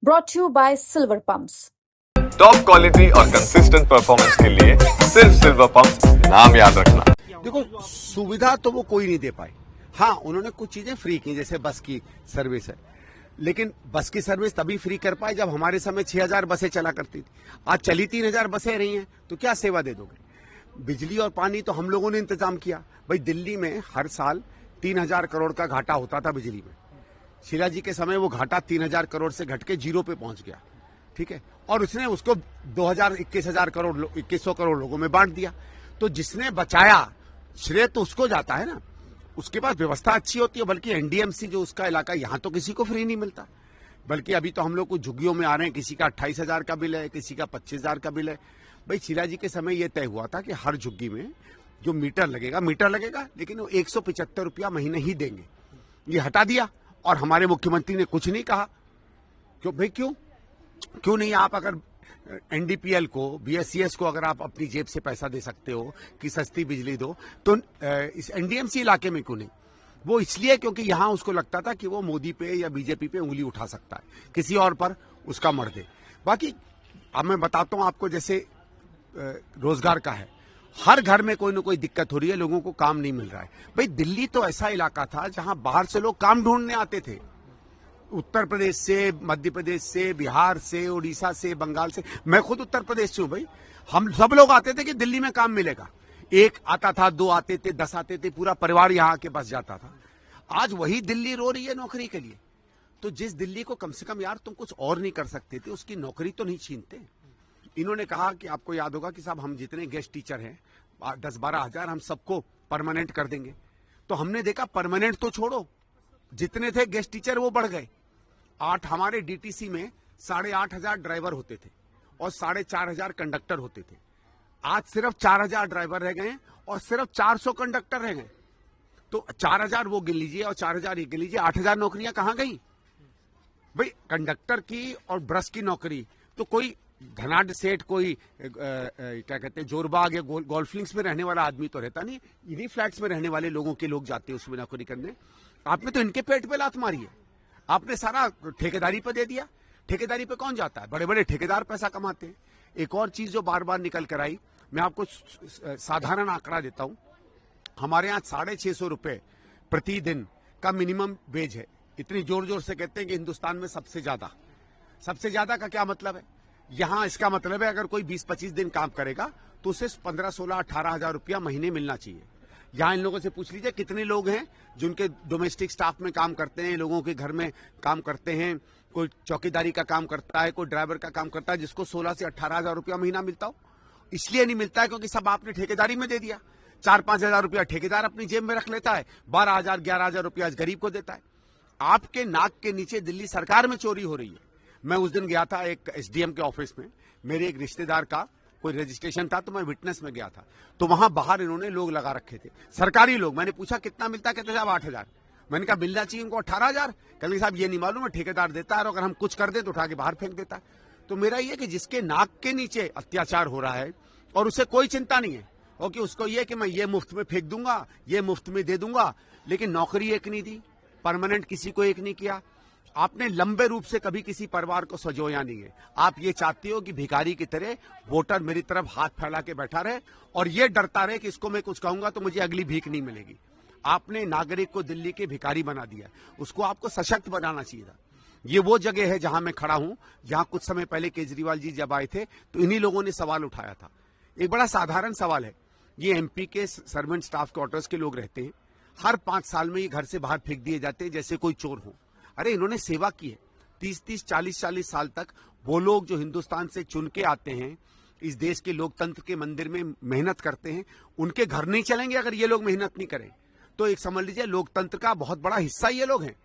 brought to you by Silver Pumps. Top quality और consistent performance के लिए सिर्फ सिल्वर पंप्स, नाम याद रखना। देखो, सुविधा तो वो कोई नहीं दे पाए। हाँ, उन्होंने कुछ चीजें फ्री की, जैसे बस की सर्विस है, लेकिन बस की सर्विस तभी फ्री कर पाए जब हमारे समय 6000 बसें चला करती थी। आज चली 3000 बसें रही हैं, तो क्या सेवा दे दोगे। बिजली और पानी तो हम लोगों ने इंतजाम किया। भाई, दिल्ली में हर साल 3000 करोड़ का घाटा होता था बिजली में। शीला जी के समय वो घाटा 3000 करोड़ से घट के जीरो पे पहुंच गया, ठीक है। और उसने उसको 21,000 करोड़ 2100 करोड़ लोगों में बांट दिया। तो जिसने बचाया, श्रेय तो उसको जाता है ना। उसके पास व्यवस्था अच्छी होती है। बल्कि एनडीएमसी जो उसका इलाका, यहां तो किसी को फ्री नहीं मिलता। बल्कि अभी तो हम लोग कुछ झुग्गियों में आ रहे हैं, किसी का 28,000 का बिल है, किसी का 25,000 का बिल है। भाई, शीला जी के समय यह तय हुआ था कि हर झुग्गी में जो मीटर लगेगा, लेकिन वो 175 रुपया महीने ही देंगे। ये हटा दिया और हमारे मुख्यमंत्री ने कुछ नहीं कहा। क्यों नहीं। आप अगर एनडीपीएल को, बीएससीएस को अगर आप अपनी जेब से पैसा दे सकते हो कि सस्ती बिजली दो, तो इस एनडीएमसी इलाके में क्यों नहीं। वो इसलिए क्योंकि यहां उसको लगता था कि वो मोदी पे या बीजेपी पे उंगली उठा सकता है, किसी और पर उसका मर दे। बाकी अब मैं बताता हूं आपको, जैसे रोजगार का है, हर घर में कोई ना कोई दिक्कत हो रही है, लोगों को काम नहीं मिल रहा है। भाई, दिल्ली तो ऐसा इलाका था जहां बाहर से लोग काम ढूंढने आते थे। उत्तर प्रदेश से, मध्य प्रदेश से, बिहार से, उड़ीसा से, बंगाल से। मैं खुद उत्तर प्रदेश से हूं। भाई, हम सब लोग आते थे कि दिल्ली में काम मिलेगा। एक आता था, 2 आते थे, 10 आते थे, पूरा परिवार यहां आके बस जाता था। आज वही दिल्ली रो रही है नौकरी के लिए। तो जिस दिल्ली को कम से कम यार तुम कुछ और नहीं कर सकते थे, उसकी नौकरी तो नहीं छीनते। इन्होंने कहा कि आपको याद होगा कि साहब, हम जितने गेस्ट टीचर हैं 10-12 हजार, हम सबको परमानेंट कर देंगे। तो हमने देखा, परमानेंट तो छोड़ो, जितने थे गेस्ट टीचर वो बढ़ गए। हमारे डीटीसी में 8,500 ड्राइवर होते थे और 4,500 कंडक्टर होते थे। आज सिर्फ 4,000 ड्राइवर रह गए और सिर्फ 400 कंडक्टर रह गए। तो 4,000 वो गिन लीजिए और 4,000 ये गिन लीजिए, 8,000 नौकरियां कहां गई। भाई, कंडक्टर की और ब्रश की नौकरी तो कोई धनाढ़ सेठ, कोई क्या कहते हैं, जोरबाग या गोल्फ लिंक्स में रहने वाला आदमी तो रहता नहीं। इन्हीं फ्लैट्स में रहने वाले लोगों के लोग जाते हैं उसमें नौकरी करने। आपने तो इनके पेट पे लात मारी है। आपने सारा ठेकेदारी पे दे दिया। ठेकेदारी पे कौन जाता है? बड़े बड़े ठेकेदार पैसा कमाते हैं। एक और चीज जो बार बार निकल कर आई, मैं आपको साधारण आंकड़ा देता हूं। हमारे यहां 650 रुपए प्रतिदिन का मिनिमम वेज है। इतनी जोर जोर से कहते हैं कि हिंदुस्तान में सबसे ज्यादा का क्या मतलब है। यहां इसका मतलब है, अगर कोई 20-25 दिन काम करेगा तो उसे 15, 16, 18,000 रुपया महीने मिलना चाहिए। यहां इन लोगों से पूछ लीजिए कितने लोग हैं जिनके डोमेस्टिक स्टाफ में काम करते हैं, लोगों के घर में काम करते हैं, कोई चौकीदारी का काम करता है, कोई ड्राइवर का काम करता है, जिसको 16 से 18,000 रुपया महीना मिलता हो। इसलिए नहीं मिलता है क्योंकि सब आपने ठेकेदारी में दे दिया। 4-5 हजार रुपया ठेकेदार अपनी जेब में रख लेता है, 12,000, 11,000 रुपया गरीब को देता है। आपके नाक के नीचे दिल्ली सरकार में चोरी हो रही है। मैं उस दिन गया था एक एसडीएम के ऑफिस में, मेरे एक रिश्तेदार का कोई रजिस्ट्रेशन था, तो मैं विटनेस में गया था। तो वहां बाहर इन्होंने लोग लगा रखे थे, सरकारी लोग। मैंने पूछा कितना मिलता है, कहते साहब 8,000। मैंने कहा मिलना चाहिए इनको 18,000। कहते साहब ये नहीं मालूम है, ठेकेदार देता है और अगर हम कुछ कर दे तो उठा के बाहर फेंक देता है। तो मेरा ये कि जिसके नाक के नीचे अत्याचार हो रहा है और उसे कोई चिंता नहीं है, और कि उसको ये कि मैं ये मुफ्त में फेंक दूंगा, ये मुफ्त में दे दूंगा, लेकिन नौकरी एक नहीं दी, परमानेंट किसी को एक नहीं किया। आपने लंबे रूप से कभी किसी परिवार को सजोया नहीं है। आप ये चाहते हो कि भिखारी की तरह वोटर मेरी तरफ हाथ फैला के बैठा रहे और ये डरता रहे कि इसको मैं कुछ कहूंगा तो मुझे अगली भीख नहीं मिलेगी। आपने नागरिक को दिल्ली के भिखारी बना दिया। उसको आपको सशक्त बनाना चाहिए था। ये वो जगह है जहां मैं खड़ा हूं, जहां कुछ समय पहले केजरीवाल जी जब आए थे तो इन्हीं लोगों ने सवाल उठाया था। एक बड़ा साधारण सवाल है। ये एमपी के सर्वेंट स्टाफ क्वार्टर्स के लोग रहते हैं, हर 5 साल में ये घर से बाहर फेंक दिए जाते हैं जैसे कोई चोर हो। अरे, इन्होंने सेवा की है 30-30, 40-40 साल तक। वो लोग जो हिंदुस्तान से चुन के आते हैं, इस देश के लोकतंत्र के मंदिर में मेहनत करते हैं, उनके घर नहीं चलेंगे अगर ये लोग मेहनत नहीं करें। तो एक समझ लीजिए, लोकतंत्र का बहुत बड़ा हिस्सा ये लोग हैं।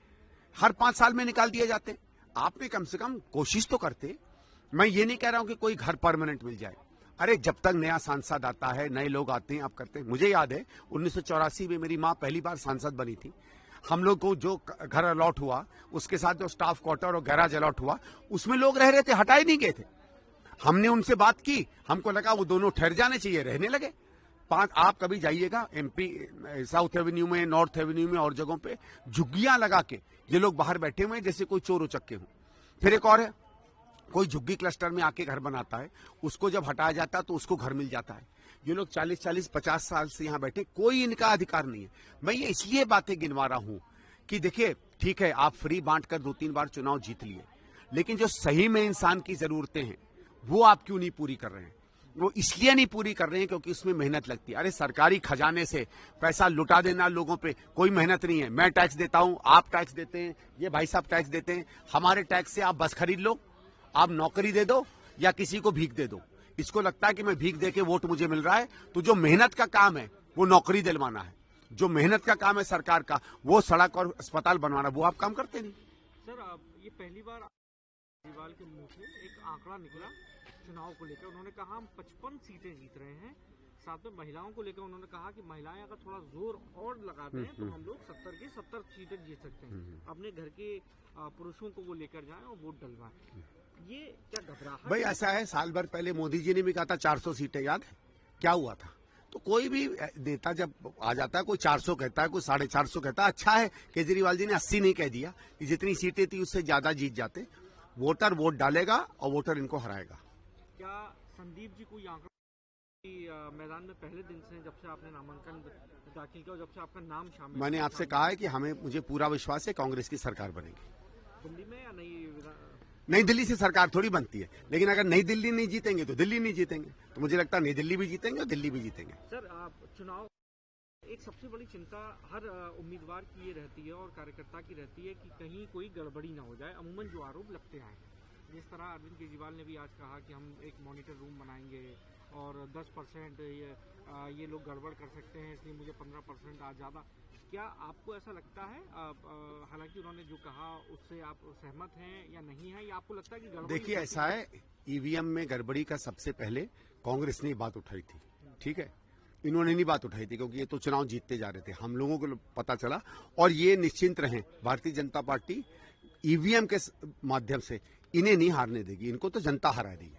हर 5 साल में निकाल दिए जाते हैं। आपने कम से कम कोशिश तो करते। मैं ये नहीं कह रहा हूं कि कोई घर परमानेंट मिल जाए। अरे, जब तक नया सांसद आता है, नए लोग आते हैं, आप करते हैं। मुझे याद है 1984 में मेरी माँ पहली बार सांसद बनी थी। हम लोग को जो घर अलॉट हुआ, उसके साथ जो स्टाफ क्वार्टर और गैराज अलॉट हुआ, उसमें लोग रह रहे थे, हटाए नहीं गए थे। हमने उनसे बात की, हमको लगा वो दोनों ठहर जाने चाहिए, रहने लगे। आप कभी जाइएगा एमपी साउथ एवेन्यू में, नॉर्थ एवेन्यू में और जगहों पे झुग्गियां लगा के ये लोग बाहर बैठे हुए हैं जैसे कोई चोर उचक्के हों। फिर एक और है, कोई झुग्गी क्लस्टर में आके घर बनाता है, उसको जब हटाया जाता है तो उसको घर मिल जाता है। ये लोग 40-40, 50 साल से यहाँ बैठे, कोई इनका अधिकार नहीं है। मैं ये इसलिए बातें गिनवा रहा हूं कि देखिए, ठीक है, आप फ्री बांट कर 2-3 बार चुनाव जीत लिए, लेकिन जो सही में इंसान की जरूरतें हैं वो आप क्यों नहीं पूरी कर रहे हैं? वो इसलिए नहीं पूरी कर रहे हैं क्योंकि उसमें मेहनत लगती है। अरे सरकारी खजाने से पैसा लुटा देना लोगों पे कोई मेहनत नहीं है। मैं टैक्स देता हूं, आप टैक्स देते हैं, ये भाई साहब टैक्स देते हैं। हमारे टैक्स से आप बस खरीद लो, आप नौकरी दे दो या किसी को भीख दे दो। इसको लगता है कि मैं भीख दे के वोट मुझे मिल रहा है। तो जो मेहनत का काम है वो नौकरी दिलवाना है, जो मेहनत का काम है सरकार का वो सड़क और अस्पताल बनवाना, वो आप काम करते नहीं। सर, आप ये पहली बार केजरीवाल के मुंह से एक आंकड़ा निकला चुनाव को लेकर। उन्होंने कहा हम 55 सीटें जीत रहे हैं। साथ में महिलाओं को लेकर उन्होंने कहा कि महिलाएं अगर थोड़ा जोर और लगाते हैं तो हम लोग 70 की 70 सीटें जीत सकते हैं। अपने घर के पुरुषों को वो लेकर जाएं और वोट डलवाएं। ये क्या घबराहट? भाई ऐसा है, साल भर पहले मोदी जी ने भी कहा था 400 सीटें, याद है क्या हुआ था? तो कोई भी नेता जब आ जाता है, कोई 400 कहता है, कोई 450 कहता है। अच्छा है केजरीवाल जी ने 80 नहीं कह दिया कि जितनी सीटें थी उससे ज्यादा जीत जाते। वोटर वोट डालेगा और वोटर इनको हराएगा। क्या संदीप जी कोई आंकड़ा मैदान में पहले दिन से, जब से आपने नामांकन दाखिल किया और जब से आपका नाम शामिल, मैंने आपसे कहा है कि मुझे पूरा विश्वास है कांग्रेस की सरकार बनेगी दिल्ली में या नई दिल्ली से सरकार थोड़ी बनती है, लेकिन अगर नई दिल्ली नहीं जीतेंगे तो दिल्ली नहीं जीतेंगे। तो मुझे लगता है नई दिल्ली भी जीतेंगे और दिल्ली भी जीतेंगे। सर, चुनाव एक सबसे बड़ी चिंता हर उम्मीदवार की ये रहती है और कार्यकर्ता की रहती है कि कहीं कोई गड़बड़ी ना हो जाए। अमूमन जो आरोप लगते हैं, जिस तरह अरविंद केजरीवाल ने भी आज कहा कि हम एक मॉनिटर रूम बनाएंगे और 10% ये लोग गड़बड़ कर सकते हैं, इसलिए मुझे 15% आज ज़्यादा। क्या आपको ऐसा लगता है, हालांकि उन्होंने जो कहा उससे आप सहमत हैं या नहीं है, या आपको लगता है कि गड़बड़ी? देखिए ऐसा है, ईवीएम में गड़बड़ी का सबसे पहले कांग्रेस ने बात उठाई थी, ठीक है, इन्होंने नहीं बात उठाई थी क्योंकि ये तो चुनाव जीतते जा रहे थे। हम लोगों को पता चला, और ये निश्चिंत रहें, भारतीय जनता पार्टी ईवीएम के माध्यम से इन्हें नहीं हारने देगी, इनको तो जनता हरा देगी।